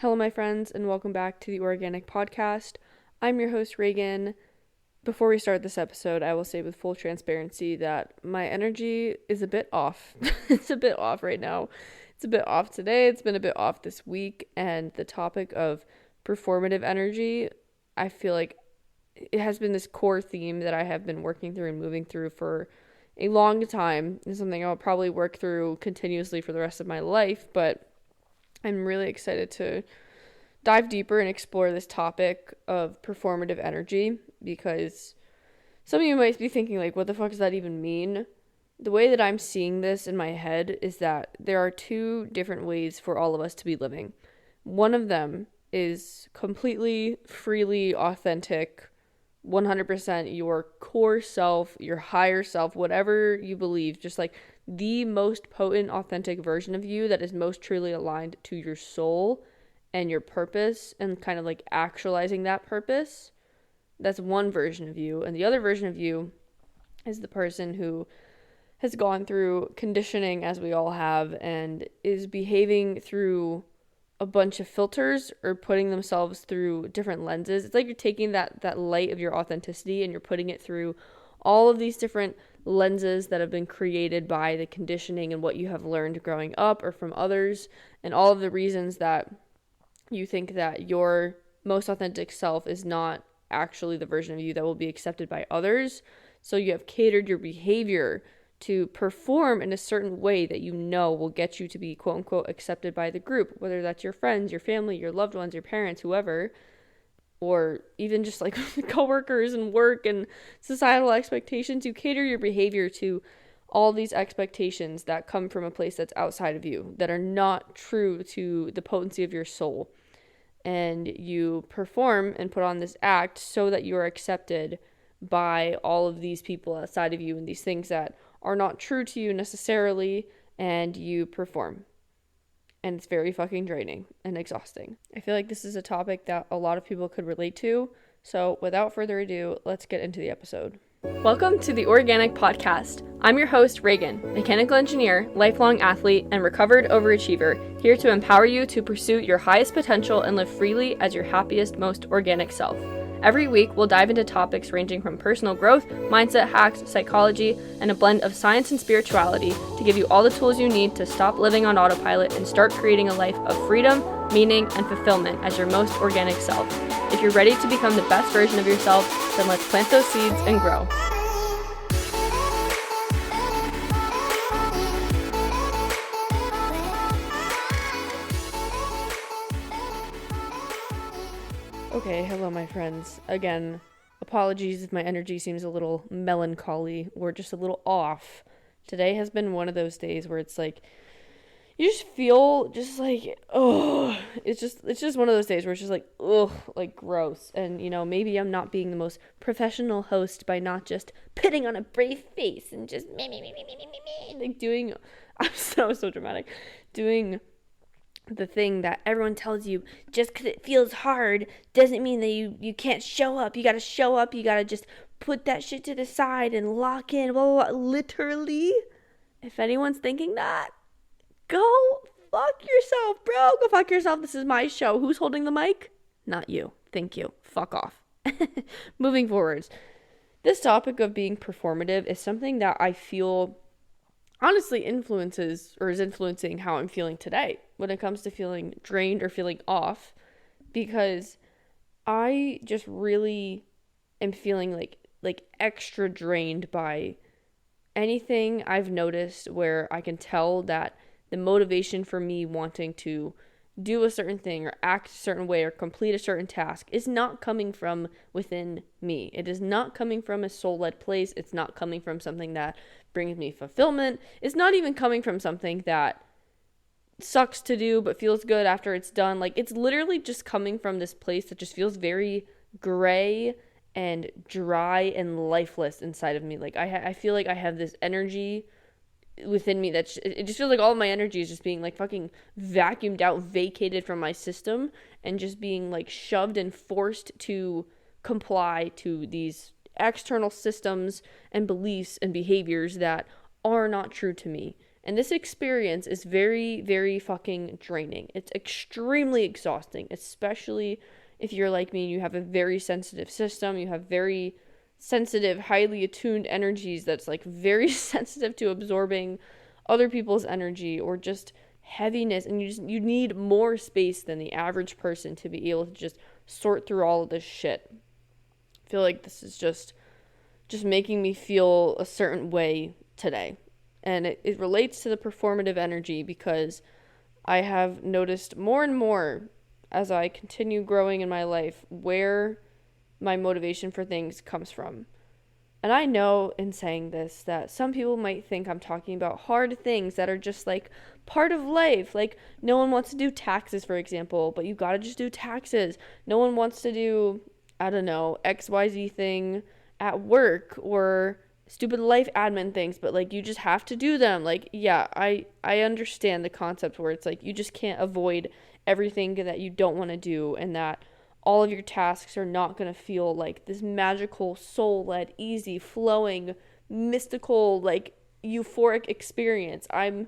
Hello, my friends, and welcome back to the Oreaganic podcast. I'm your host, Reagan. Before we start this episode, I will say with full transparency that my energy is a bit off. It's a bit off right now. It's a bit off today. It's been a bit off this week. And the topic of performative energy, I feel like it has been this core theme that I have been working through and moving through for a long time. It's something I'll probably work through continuously for the rest of my life, but I'm really excited to dive deeper and explore this topic of performative energy, because some of you might be thinking, like, what the fuck does that even mean? The way that I'm seeing this in my head is that there are two different ways for all of us to be living. One of them is completely, freely, authentic, 100% your core self, your higher self, whatever you believe, just like the most potent, authentic version of you that is most truly aligned to your soul and your purpose and kind of like actualizing that purpose. That's one version of you. And the other version of you is the person who has gone through conditioning, as we all have, and is behaving through a bunch of filters or putting themselves through different lenses. It's like you're taking that light of your authenticity and you're putting it through all of these different lenses that have been created by the conditioning and what you have learned growing up or from others, and all of the reasons that you think that your most authentic self is not actually the version of you that will be accepted by others. So you have catered your behavior to perform in a certain way that you know will get you to be quote unquote accepted by the group, whether that's your friends, your family, your loved ones, your parents, whoever, or even just like coworkers and work and societal expectations. You cater your behavior to all these expectations that come from a place that's outside of you, that are not true to the potency of your soul. And you perform and put on this act so that you are accepted by all of these people outside of you and these things that are not true to you necessarily, and you perform. And it's very fucking draining and exhausting. I feel like this is a topic that a lot of people could relate to. So without further ado, let's get into the episode. Welcome to the Oreaganic podcast. I'm your host, Reagan, mechanical engineer, lifelong athlete, and recovered overachiever, here to empower you to pursue your highest potential and live freely as your happiest, most organic self. Every week, we'll dive into topics ranging from personal growth, mindset hacks, psychology, and a blend of science and spirituality to give you all the tools you need to stop living on autopilot and start creating a life of freedom, meaning, and fulfillment as your most organic self. If you're ready to become the best version of yourself, then let's plant those seeds and grow. Okay, hello my friends. Again, apologies if my energy seems a little melancholy or just a little off. Today has been one of those days where it's like, you just feel just like, oh, it's just one of those days where it's just like, ugh, like gross. And, you know, maybe I'm not being the most professional host by not just putting on a brave face and just like doing, I'm so dramatic, doing the thing that everyone tells you just because it feels hard doesn't mean that you can't show up. You got to show up. You got to just put that shit to the side and lock in. Blah, blah, blah. Literally, if anyone's thinking that, go fuck yourself, bro. Go fuck yourself. This is my show. Who's holding the mic? Not you. Thank you. Fuck off. Moving forwards. This topic of being performative is something that I feel honestly influences or is influencing how I'm feeling today when it comes to feeling drained or feeling off, because I just really am feeling like extra drained by anything I've noticed where I can tell that the motivation for me wanting to do a certain thing or act a certain way or complete a certain task is not coming from within me. It is not coming from a soul-led place. It's not coming from something that brings me fulfillment. It's not even coming from something that sucks to do but feels good after it's done. Like, it's literally just coming from this place that just feels very gray and dry and lifeless inside of me. Like, I feel like I have this energy within me that it just feels like all of my energy is just being like fucking vacuumed out, vacated from my system, and just being like shoved and forced to comply to these external systems and beliefs and behaviors that are not true to me. And this experience is very, very fucking draining. It's extremely exhausting, especially if you're like me and you have a very sensitive system. You have very sensitive, highly attuned energies that's like very sensitive to absorbing other people's energy or just heaviness, and you need more space than the average person to be able to just sort through all of this shit. I feel like this is just making me feel a certain way today. And it relates to the performative energy because I have noticed more and more as I continue growing in my life where my motivation for things comes from. And I know in saying this that some people might think I'm talking about hard things that are just like part of life. Like no one wants to do taxes, for example, but you gotta just do taxes. No one wants to do, I don't know, XYZ thing at work or stupid life admin things, but like you just have to do them. Like, yeah, I understand the concept where it's like you just can't avoid everything that you don't want to do, and that all of your tasks are not going to feel like this magical, soul-led, easy, flowing, mystical, like euphoric experience. I'm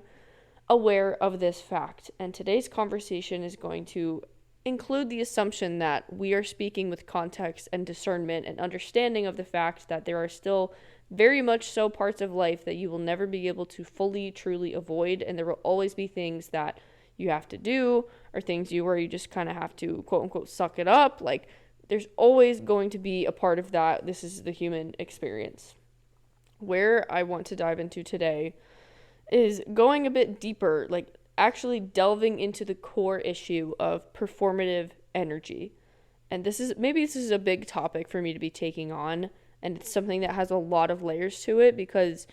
aware of this fact, and today's conversation is going to include the assumption that we are speaking with context and discernment and understanding of the fact that there are still very much so parts of life that you will never be able to fully, truly avoid, and there will always be things that you have to do or things where you just kind of have to quote unquote suck it up. Like there's always going to be a part of that. This is the human experience. Where I want to dive into today is going a bit deeper, like actually delving into the core issue of performative energy. And this is a big topic for me to be taking on, and it's something that has a lot of layers to it because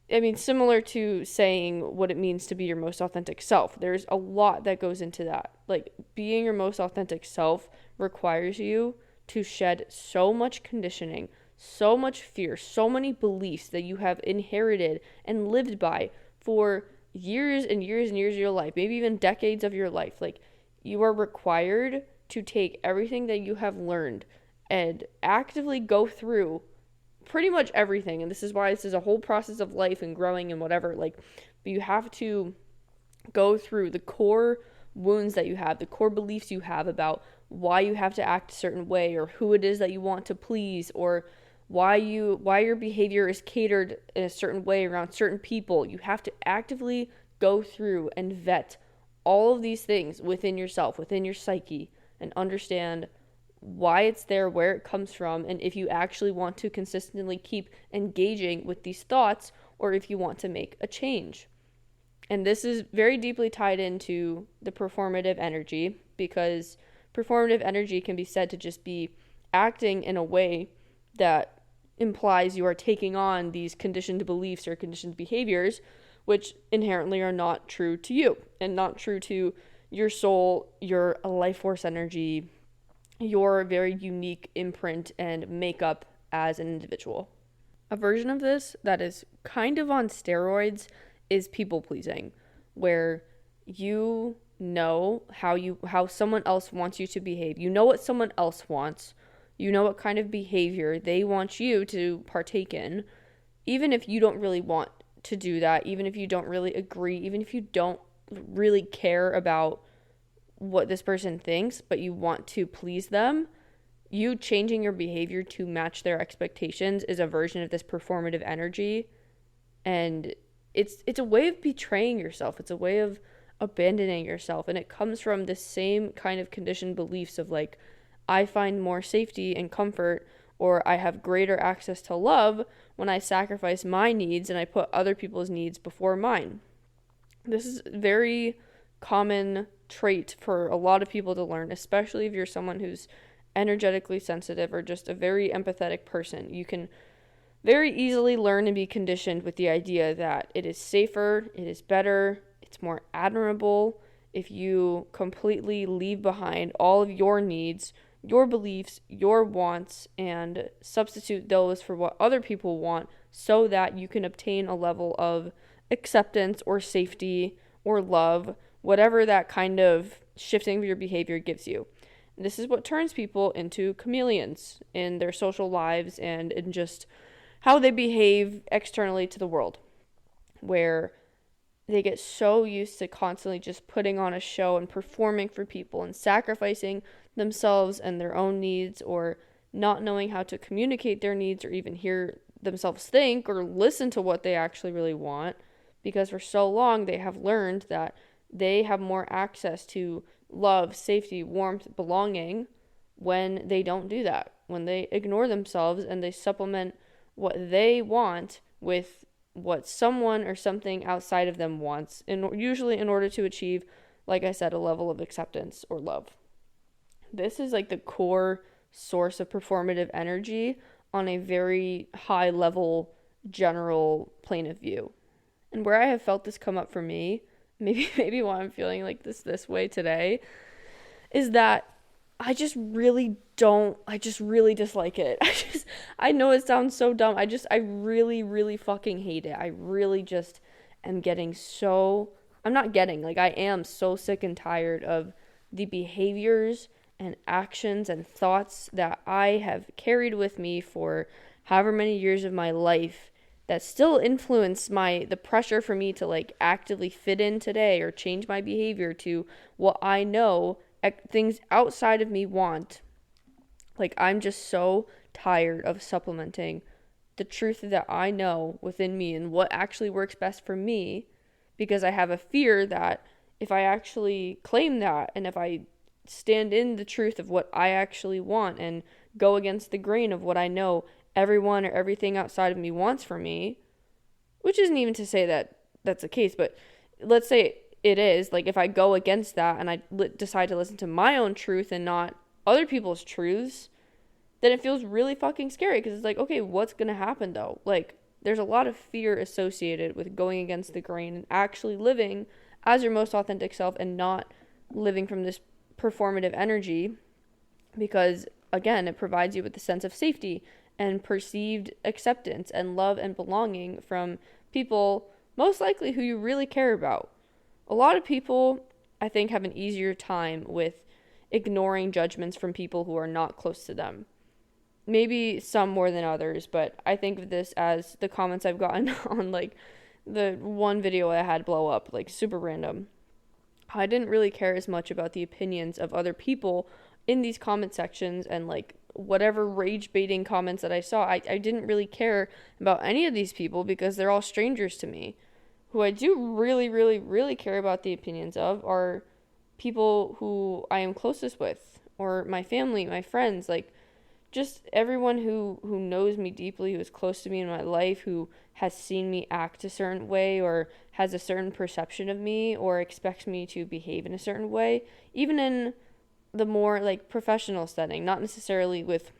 I mean, similar to saying what it means to be your most authentic self, there's a lot that goes into that. Like, being your most authentic self requires you to shed so much conditioning, so much fear, so many beliefs that you have inherited and lived by for years and years and years of your life, maybe even decades of your life. Like, you are required to take everything that you have learned and actively go through pretty much everything. And this is why this is a whole process of life and growing and whatever. Like, but you have to go through the core wounds that you have, the core beliefs you have about why you have to act a certain way or who it is that you want to please, or why your behavior is catered in a certain way around certain people. You have to actively go through and vet all of these things within yourself, within your psyche, and understand why it's there, where it comes from, and if you actually want to consistently keep engaging with these thoughts or if you want to make a change. And this is very deeply tied into the performative energy, because performative energy can be said to just be acting in a way that implies you are taking on these conditioned beliefs or conditioned behaviors, which inherently are not true to you and not true to your soul, your life force energy, your very unique imprint and makeup as an individual. A version of this that is kind of on steroids is people pleasing, where you know how someone else wants you to behave. You know what someone else wants. You know what kind of behavior they want you to partake in, even if you don't really want to do that, even if you don't really agree, even if you don't really care about what this person thinks, but you want to please them. You changing your behavior to match their expectations is a version of this performative energy, and it's a way of betraying yourself. It's a way of abandoning yourself, and it comes from the same kind of conditioned beliefs of like, I find more safety and comfort, or I have greater access to love when I sacrifice my needs and I put other people's needs before mine. This is very common trait for a lot of people to learn, especially if you're someone who's energetically sensitive or just a very empathetic person. You can very easily learn and be conditioned with the idea that it is safer, it is better, it's more admirable if you completely leave behind all of your needs, your beliefs, your wants, and substitute those for what other people want so that you can obtain a level of acceptance or safety or love, whatever that kind of shifting of your behavior gives you. And this is what turns people into chameleons in their social lives and in just how they behave externally to the world, where they get so used to constantly just putting on a show and performing for people and sacrificing themselves and their own needs, or not knowing how to communicate their needs or even hear themselves think or listen to what they actually really want, because for so long they have learned that they have more access to love, safety, warmth, belonging when they don't do that, when they ignore themselves and they supplement what they want with what someone or something outside of them wants, usually in order to achieve, like I said, a level of acceptance or love. This is like the core source of performative energy on a very high level, general plane of view. And where I have felt this come up for me, maybe why I'm feeling like this way today, is that I just really dislike it. I know it sounds so dumb. I really, really fucking hate it. I really just am I am so sick and tired of the behaviors and actions and thoughts that I have carried with me for however many years of my life that still influence the pressure for me to like actively fit in today or change my behavior to what I know things outside of me want. Like, I'm just so tired of supplementing the truth that I know within me and what actually works best for me, because I have a fear that if I actually claim that and if I stand in the truth of what I actually want and go against the grain of what I know everyone or everything outside of me wants for me, which isn't even to say that that's the case, but let's say it is, like if I go against that and I decide to listen to my own truth and not other people's truths, then it feels really fucking scary, because it's like, okay, what's going to happen though? Like, there's a lot of fear associated with going against the grain and actually living as your most authentic self and not living from this performative energy, because again, it provides you with a sense of safety and perceived acceptance and love and belonging from people most likely who you really care about. A lot of people, I think, have an easier time with ignoring judgments from people who are not close to them. Maybe some more than others, but I think of this as the comments I've gotten on like the one video I had blow up, like super random. I didn't really care as much about the opinions of other people in these comment sections and like whatever rage baiting comments that I saw. I didn't really care about any of these people because they're all strangers to me. Who I do really, really, really care about the opinions of are people who I am closest with, or my family, my friends, like just everyone who knows me deeply, who is close to me in my life, who has seen me act a certain way or has a certain perception of me or expects me to behave in a certain way, even in the more like professional setting, not necessarily with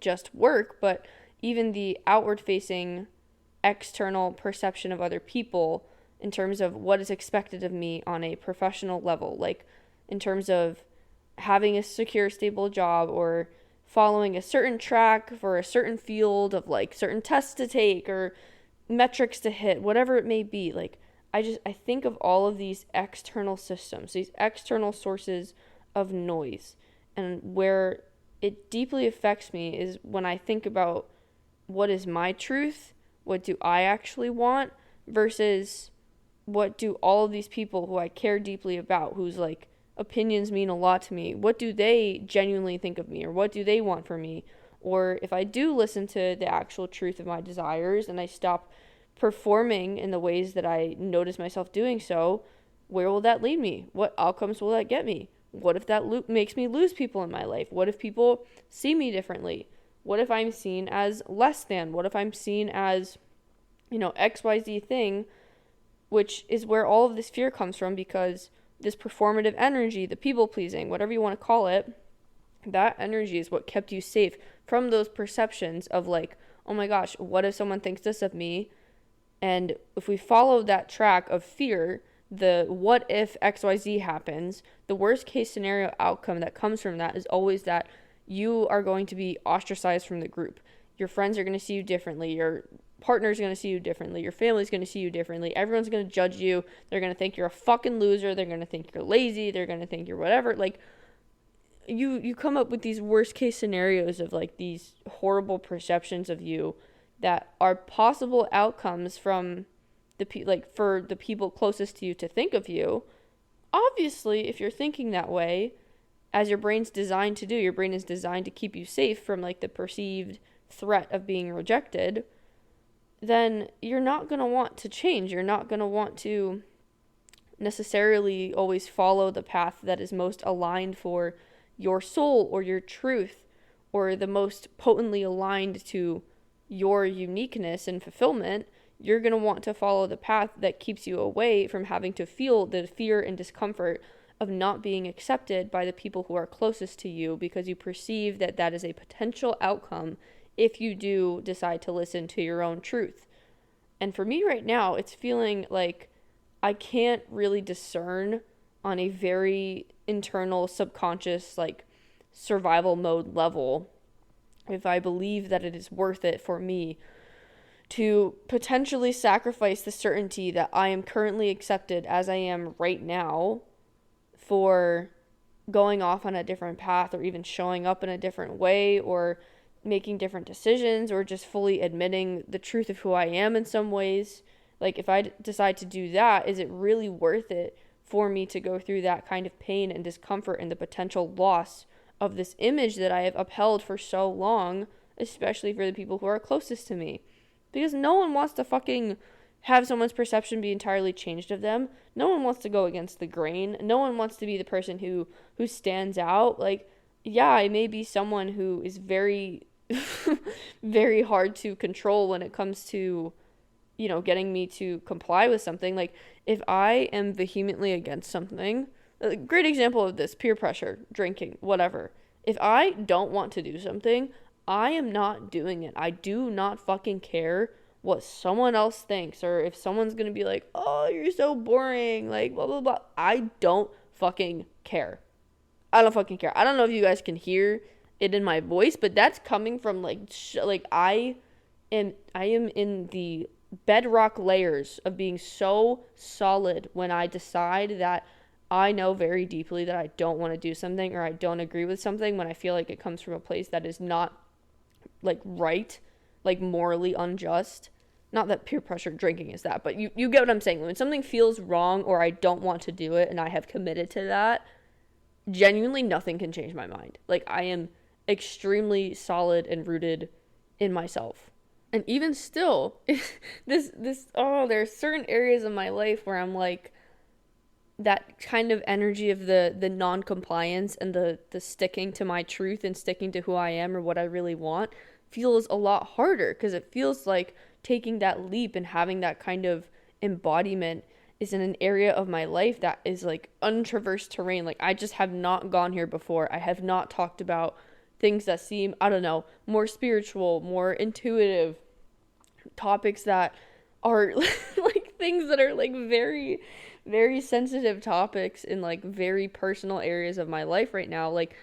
just work, but even the outward facing external perception of other people in terms of what is expected of me on a professional level, like in terms of having a secure, stable job or following a certain track for a certain field of like certain tests to take or metrics to hit, whatever it may be. Like I think of all of these external systems, these external sources of noise, and where it deeply affects me is when I think about what is my truth, what do I actually want, versus what do all of these people who I care deeply about, whose like opinions mean a lot to me, what do they genuinely think of me, or what do they want from me? Or if I do listen to the actual truth of my desires and I stop performing in the ways that I notice myself doing so, where will that lead me? What outcomes will that get me? What if that makes me lose people in my life? What if people see me differently? What if I'm seen as less than? What if I'm seen as, XYZ thing, which is where all of this fear comes from, because this performative energy, the people pleasing, whatever you want to call it, that energy is what kept you safe from those perceptions of like, oh my gosh, what if someone thinks this of me? And if we follow that track of fear, the what if XYZ happens, the worst case scenario outcome that comes from that is always that you are going to be ostracized from the group. Your friends are going to see you differently. Your partner's going to see you differently. Your family's going to see you differently. Everyone's going to judge you. They're going to think you're a fucking loser. They're going to think you're lazy. They're going to think you're whatever. Like, you come up with these worst case scenarios of like these horrible perceptions of you that are possible outcomes from for the people closest to you to think of you. Obviously, if you're thinking that way, as your brain's designed to do, your brain is designed to keep you safe from like the perceived threat of being rejected, then you're not going to want to change. You're not going to want to necessarily always follow the path that is most aligned for your soul or your truth, or the most potently aligned to your uniqueness and fulfillment. You're going to want to follow the path that keeps you away from having to feel the fear and discomfort of not being accepted by the people who are closest to you, because you perceive that that is a potential outcome if you do decide to listen to your own truth. And for me right now, it's feeling like I can't really discern on a very internal, subconscious, like survival mode level if I believe that it is worth it for me to potentially sacrifice the certainty that I am currently accepted as I am right now for going off on a different path, or even showing up in a different way, or making different decisions, or just fully admitting the truth of who I am in some ways. Like, if I decide to do that, is it really worth it for me to go through that kind of pain and discomfort and the potential loss of this image that I have upheld for so long, especially for the people who are closest to me? Because no one wants to fucking have someone's perception be entirely changed of them. No one wants to go against the grain. No one wants to be the person who stands out. Like, yeah, I may be someone who is very, very hard to control when it comes to, getting me to comply with something. Like, if I am vehemently against something, a great example of this, peer pressure, drinking, whatever. If I don't want to do something, I am not doing it. I do not fucking care what someone else thinks, or if someone's gonna be like, oh, you're so boring, like, blah, blah, blah. I don't fucking care. I don't fucking care. I don't know if you guys can hear it in my voice, but that's coming from, I am in the bedrock layers of being so solid when I decide that I know very deeply that I don't want to do something, or I don't agree with something, when I feel like it comes from a place that is not, like, right, like, morally unjust. Not that peer pressure drinking is that, but you get what I'm saying. When something feels wrong, or I don't want to do it, and I have committed to that, genuinely nothing can change my mind. Like, I am extremely solid and rooted in myself. And even still, there are certain areas of my life where I'm like, that kind of energy of the non-compliance and the sticking to my truth and sticking to who I am or what I really want feels a lot harder, because it feels like taking that leap and having that kind of embodiment is in an area of my life that is like untraversed terrain. Like, I just have not gone here before. I have not talked about things that seem, I don't know, more spiritual, more intuitive, topics that are like things that are like very, very sensitive topics in like very personal areas of my life right now. Like,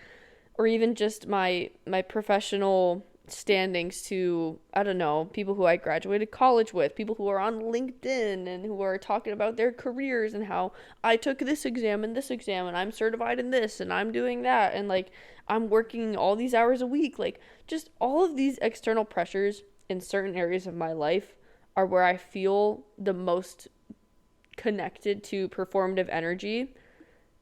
or even just my professional standings to, I don't know, people who I graduated college with, people who are on LinkedIn and who are talking about their careers and how I took this exam and I'm certified in this and I'm doing that and like I'm working all these hours a week. Like, just all of these external pressures in certain areas of my life are where I feel the most connected to performative energy.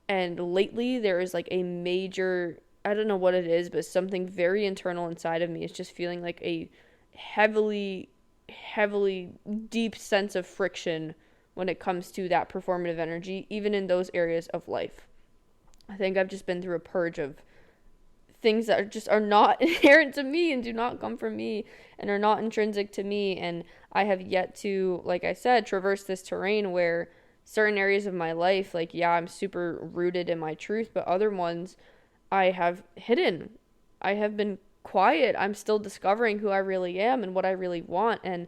And lately there is like a major, I don't know what it is, but something very internal inside of me is just feeling like a heavily, heavily deep sense of friction when it comes to that performative energy, even in those areas of life. I think I've just been through a purge of things that are not inherent to me and do not come from me and are not intrinsic to me. And I have yet to, like I said, traverse this terrain where certain areas of my life, like, yeah, I'm super rooted in my truth, but other ones I have hidden. I have been quiet. I'm still discovering who I really am and what I really want. And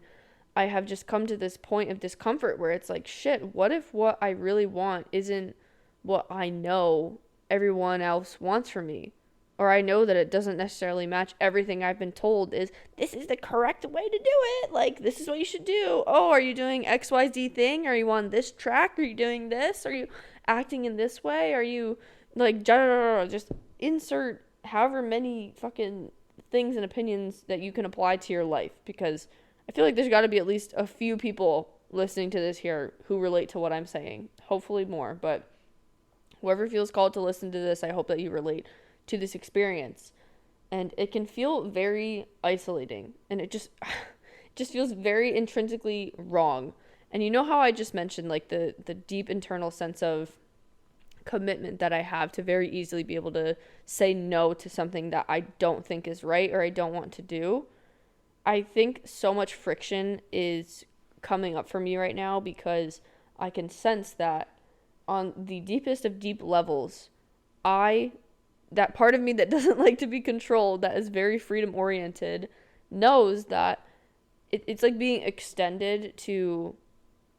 I have just come to this point of discomfort where it's like, shit, what if what I really want isn't what I know everyone else wants from me? Or I know that it doesn't necessarily match everything I've been told is, this is the correct way to do it. Like, this is what you should do. Oh, are you doing XYZ thing? Are you on this track? Are you doing this? Are you acting in this way? Are you, like, just insert however many fucking things and opinions that you can apply to your life. Because I feel like there's got to be at least a few people listening to this here who relate to what I'm saying. Hopefully more, but whoever feels called to listen to this, I hope that you relate to this experience. And it can feel very isolating, and it just feels very intrinsically wrong. And you know how I just mentioned like the deep internal sense of commitment that I have to very easily be able to say no to something that I don't think is right or I don't want to do. I think so much friction is coming up for me right now because I can sense that on the deepest of deep levels, that part of me that doesn't like to be controlled, that is very freedom oriented, knows that it's like being extended to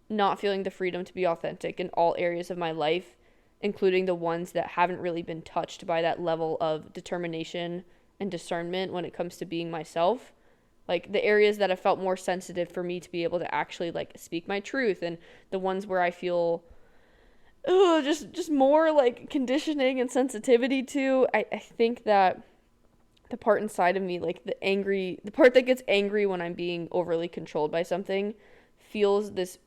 not feeling the freedom to be authentic in all areas of my life, including the ones that haven't really been touched by that level of determination and discernment when it comes to being myself. Like the areas that have felt more sensitive for me to be able to actually like speak my truth, and the ones where I feel just more like conditioning and sensitivity to. I think that the part inside of me, like the part that gets angry when I'm being overly controlled by something, feels this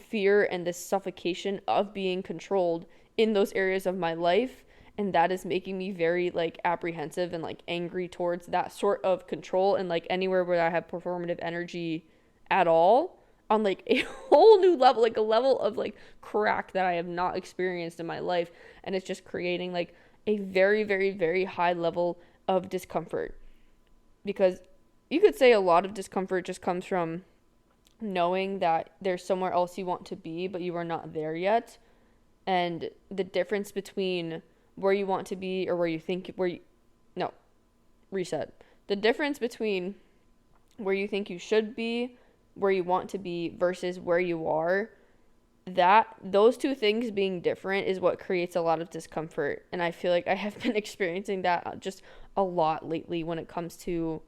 fear and this suffocation of being controlled in those areas of my life. And that is making me very like apprehensive and like angry towards that sort of control, and like anywhere where I have performative energy at all, on like a whole new level, like a level of like crack that I have not experienced in my life. And it's just creating like a very, very, very high level of discomfort, because you could say a lot of discomfort just comes from knowing that there's somewhere else you want to be, but you are not there yet. And the difference between where you want to be or the difference between where you think you should be, where you want to be, versus where you are, that those two things being different is what creates a lot of discomfort. And I feel like I have been experiencing that just a lot lately when it comes to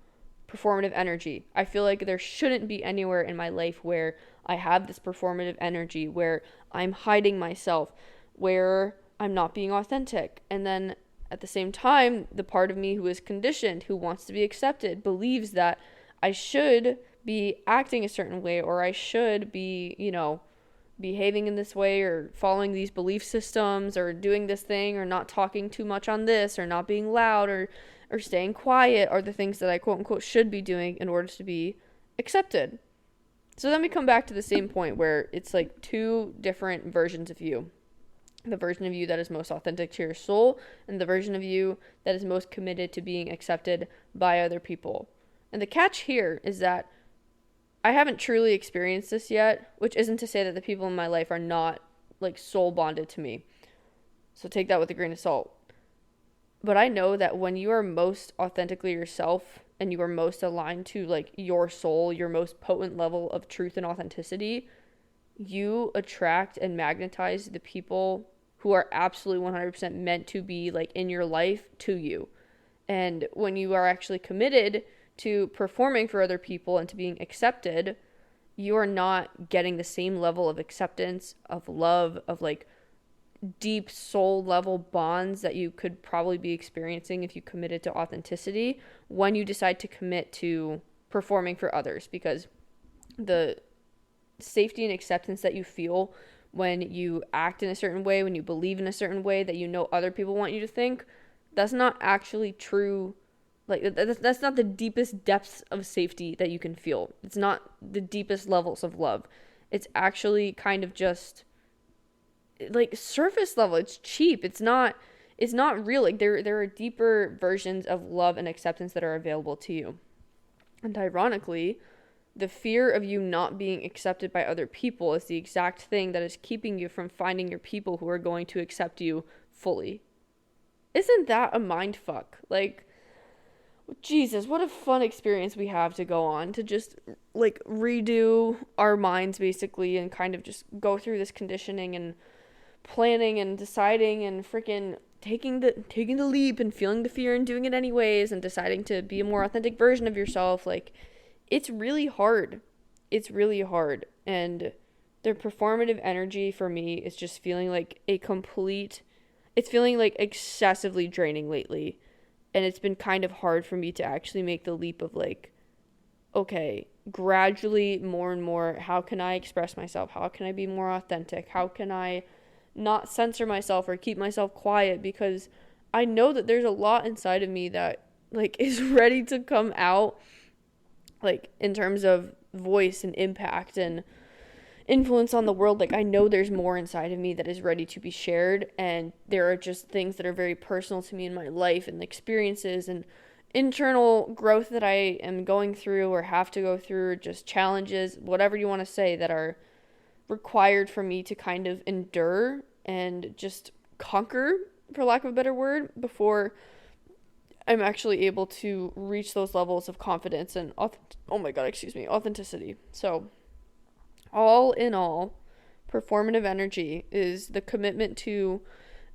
performative energy. I feel like there shouldn't be anywhere in my life where I have this performative energy, where I'm hiding myself, where I'm not being authentic. And then at the same time, the part of me who is conditioned, who wants to be accepted, believes that I should be acting a certain way, or I should be, behaving in this way, or following these belief systems, or doing this thing, or not talking too much on this, or not being loud, or staying quiet, are the things that I quote unquote should be doing in order to be accepted. So then we come back to the same point where it's like two different versions of you. The version of you that is most authentic to your soul, and the version of you that is most committed to being accepted by other people. And the catch here is that I haven't truly experienced this yet, which isn't to say that the people in my life are not like soul bonded to me. So take that with a grain of salt. But I know that when you are most authentically yourself, and you are most aligned to like your soul, your most potent level of truth and authenticity, you attract and magnetize the people who are absolutely 100% meant to be like in your life to you. And when you are actually committed to performing for other people and to being accepted, you are not getting the same level of acceptance, of love, of like deep soul level bonds that you could probably be experiencing if you committed to authenticity when you decide to commit to performing for others. Because the safety and acceptance that you feel when you act in a certain way, when you believe in a certain way that you know other people want you to think, that's not actually true. Like that's not the deepest depths of safety that you can feel. It's not the deepest levels of love. It's actually kind of just like surface level. It's cheap. It's not real. Like there are deeper versions of love and acceptance that are available to you. And ironically, the fear of you not being accepted by other people is the exact thing that is keeping you from finding your people who are going to accept you fully. Isn't that a mind fuck? Like, Jesus, what a fun experience we have to go on, to just like redo our minds basically, and kind of just go through this conditioning and planning and deciding and freaking taking the leap and feeling the fear and doing it anyways, and deciding to be a more authentic version of yourself. Like, it's really hard. It's really hard. And the performative energy for me is just feeling like it's feeling like excessively draining lately. And it's been kind of hard for me to actually make the leap of like okay, gradually more and more, how can I express myself? How can I be more authentic? How can I not censor myself or keep myself quiet? Because I know that there's a lot inside of me that like is ready to come out, like in terms of voice and impact and influence on the world. Like I know there's more inside of me that is ready to be shared, and there are just things that are very personal to me in my life and experiences and internal growth that I am going through or have to go through, or just challenges, whatever you want to say, that are required for me to kind of endure and just conquer, for lack of a better word, before I'm actually able to reach those levels of confidence and authenticity. So all in all, performative energy is the commitment to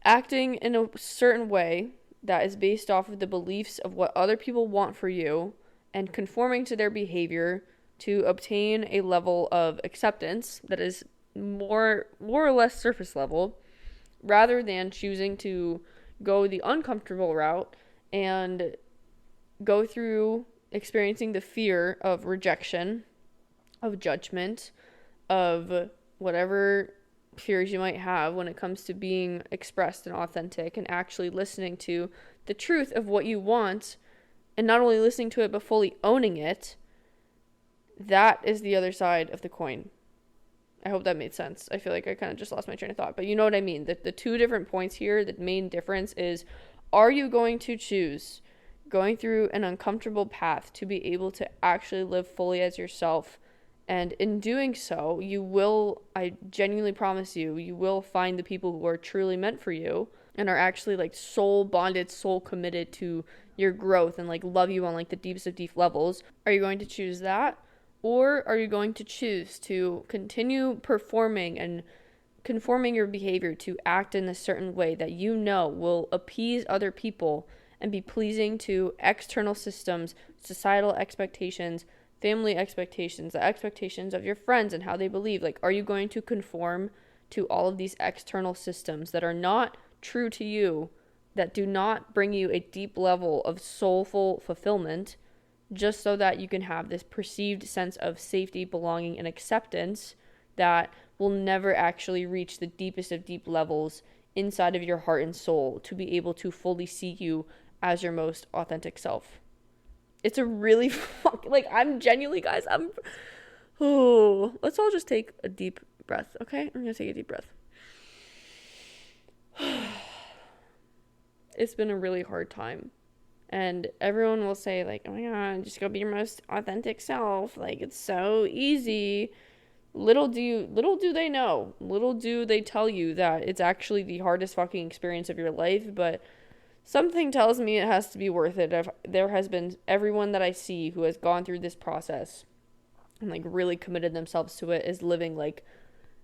acting in a certain way that is based off of the beliefs of what other people want for you and conforming to their behavior to obtain a level of acceptance that is more or less surface level, rather than choosing to go the uncomfortable route and go through experiencing the fear of rejection, of judgment, of whatever fears you might have when it comes to being expressed and authentic and actually listening to the truth of what you want, and not only listening to it but fully owning it. That is the other side of the coin. I hope that made sense. I feel like I kind of just lost my train of thought, but you know what I mean. The two different points here, the main difference is, are you going to choose going through an uncomfortable path to be able to actually live fully as yourself? And in doing so, you will, I genuinely promise you, you will find the people who are truly meant for you and are actually like soul bonded, soul committed to your growth and like love you on like the deepest of deep levels. Are you going to choose that? Or are you going to choose to continue performing and conforming your behavior to act in a certain way that you know will appease other people and be pleasing to external systems, societal expectations, family expectations, the expectations of your friends and how they believe? Like, are you going to conform to all of these external systems that are not true to you, that do not bring you a deep level of soulful fulfillment, just so that you can have this perceived sense of safety, belonging, and acceptance that will never actually reach the deepest of deep levels inside of your heart and soul to be able to fully see you as your most authentic self? It's a really like, I'm genuinely, guys, let's all just take a deep breath, okay? I'm gonna take a deep breath. It's been a really hard time. And everyone will say, like, oh my God, just go be your most authentic self. Like, it's so easy. Little do they know. Little do they tell you that it's actually the hardest fucking experience of your life. But something tells me it has to be worth it. There has been everyone that I see who has gone through this process and, like, really committed themselves to it is living, like,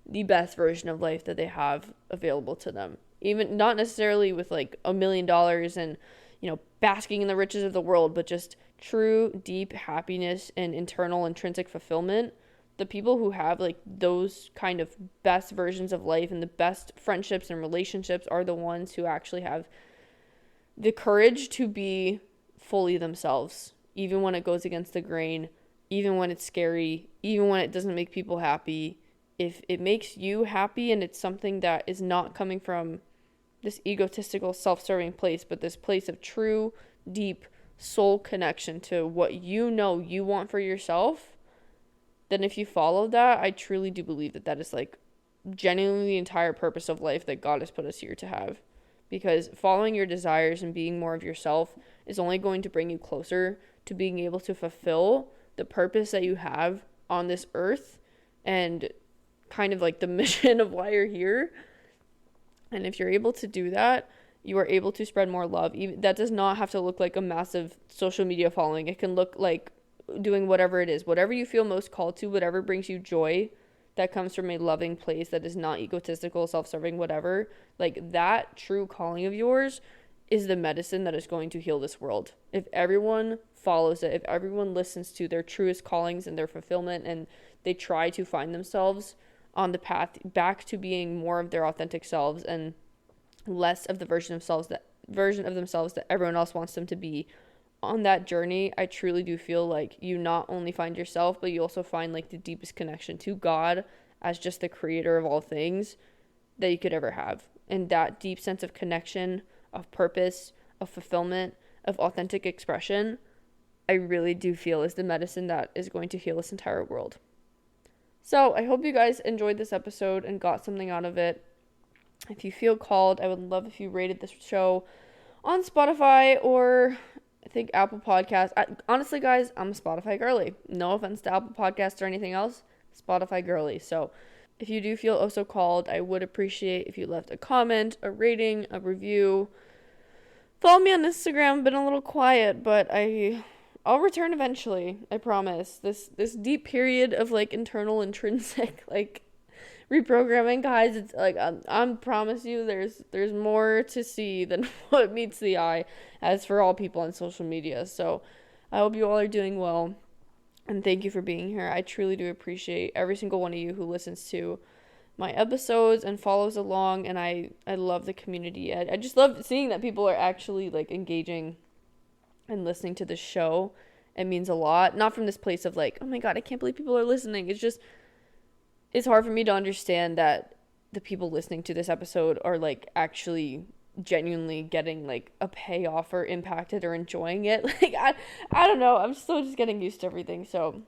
the best version of life that they have available to them. Even not necessarily with, like, $1 million and, you know, basking in the riches of the world, but just true, deep happiness and internal intrinsic fulfillment. The people who have, like, those kind of best versions of life and the best friendships and relationships are the ones who actually have the courage to be fully themselves, even when it goes against the grain, even when it's scary, even when it doesn't make people happy. If it makes you happy and it's something that is not coming from this egotistical, self-serving place, but this place of true, deep soul connection to what you know you want for yourself, then if you follow that, I truly do believe that that is, like, genuinely the entire purpose of life that God has put us here to have. Because following your desires and being more of yourself is only going to bring you closer to being able to fulfill the purpose that you have on this earth and kind of like the mission of why you're here. And if you're able to do that, you are able to spread more love. Even that does not have to look like a massive social media following. It can look like doing whatever it is, whatever you feel most called to, whatever brings you joy that comes from a loving place that is not egotistical, self-serving, whatever. Like, that true calling of yours is the medicine that is going to heal this world. If everyone follows it, if everyone listens to their truest callings and their fulfillment, and they try to find themselves on the path back to being more of their authentic selves and less of the version of themselves that everyone else wants them to be, on that journey, I truly do feel like you not only find yourself, but you also find like the deepest connection to God as just the creator of all things that you could ever have. And that deep sense of connection, of purpose, of fulfillment, of authentic expression, I really do feel is the medicine that is going to heal this entire world. So I hope you guys enjoyed this episode and got something out of it. If you feel called, I would love if you rated this show on Spotify or I think Apple Podcasts. Honestly, guys, I'm a Spotify girly. No offense to Apple Podcasts or anything else. Spotify girly. So if you do feel also called, I would appreciate if you left a comment, a rating, a review. Follow me on Instagram. Been a little quiet, but I'll return eventually. I promise. This deep period of like internal intrinsic like reprogramming, guys, it's like I promise you there's more to see than what meets the eye as for all people on social media. So I hope you all are doing well, and thank you for being here. I truly do appreciate every single one of you who listens to my episodes and follows along, and I love the community. I just love seeing that people are actually like engaging and listening to the show. It means a lot. Not from this place of like, oh my god, I can't believe people are listening. It's just, it's hard for me to understand that the people listening to this episode are like actually genuinely getting like a payoff or impacted or enjoying it. Like I don't know. I'm still just getting used to everything. So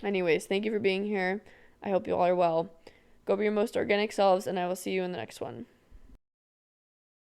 anyways, thank you for being here. I hope you all are well. Go be your most organic selves, and I will see you in the next one.